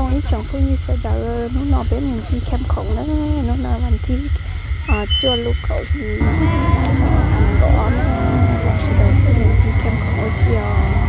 trong ý chồng phu như sẽ đỡ nó bé mình chi kem khổng đó nó làวันที่chua lục cậu thì cho ăn gõ nó là sẽ đỡ bé mình chi kem khổng ở chiều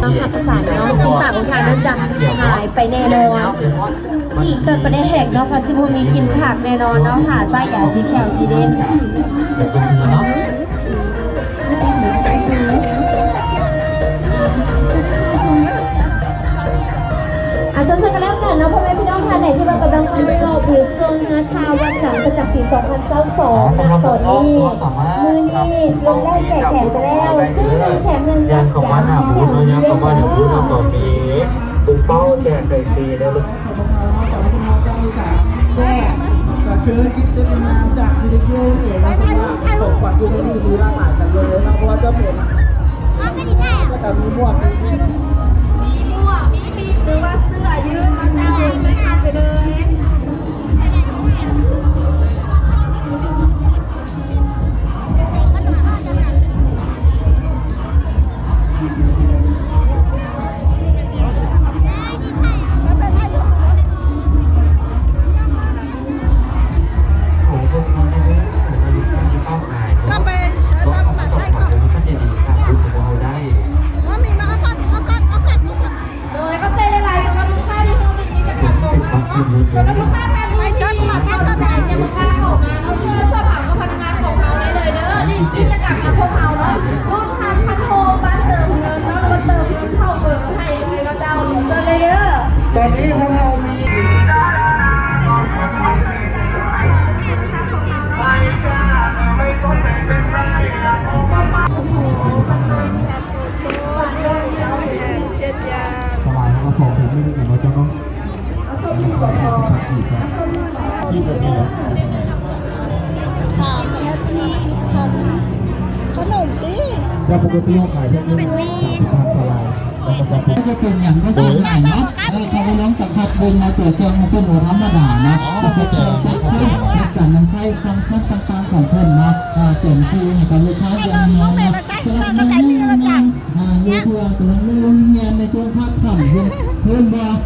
ต้องขับประสานเนาะกินปากของทางนั้นจะหายไปแน่นอนอีกจนประเด็นแหกเนาะค่ะที่พวกมีกินผักแน่นอนเนาะหาไส้ยาสีแขวกีเด่นสั้นๆกันแล้วกันเนาะพ่อแม่พี่น้องท่านไหนที่ว่ากำลังซื้อรอบวิวโซนนะชาววัดจันทร์ประจักษ์ศรี2022นะตอนนี้มือนี้ลงได้แจกแถมไปแล้วซื้อ1แถม1จากยังของว่าหน้าบูธยังของว่าหน้าบูธต่อปีคุณเป้าแจกไก่ฟรีได้ลูก แจ้ก็คือกิจกรรมจากวิดีโอเสียงนะว่าตกกว่าดูที่มีหลากหลายกันเลยนะเพราะว่าจะเป็นก็จะมีหมวกมีหรือว่าเสื้อยืดมาเจ้าไม่ทำไปเลยก็ไปเชิญต้องมาให้ก่อนท่านจะดีจากบูธของเราได้ว่ามีมาเอาก่อนโดยเข้าใจหลายๆสำหรับลูกค้าที่เขามีกิจกรรมของเราสำหรับลูกค้าท่านที่เข้าใจในลูกค้าของมาเอาเสื้อเสื้อผ้ากับพนักงานของเราได้เลยเด้อนี่กิจกรรมของพวกเราเนาะรุ่นพันพันโฮบ้านเติมเงินเนาะแล้วก็เติมเงินเข้าเบิกให้เลยเราเจ้าเจอเลยเด้อตอนนี้พวกเรามีสบายแล้วก็ส่งผมไม่ได้ถึงว่าจะต้องชีพแบบนี้เหรอ 3 แพ็ค40 พันขนมดิ แล้วปกติเขาขายแค่นี้ทางสลายแล้วก็จะเป็น ก็เป็นอย่างไม่สงสัยเนาะเขาไปร้องสังคับบุญมาตัวเจียงมาเป็นหัวธรรมดาเนาะแต่เป็นการใช้เครื่องในการนำใช้ฟังก์ชันต่างๆของเพื่อนเนาะเปลี่ยนชื่อให้กับลูกค้าอย่างเนาะเสื้อมันไม่เนาะยูทัวร์ตัวนึงเงียนในช่วงพักผ่อนเพื่อนบอก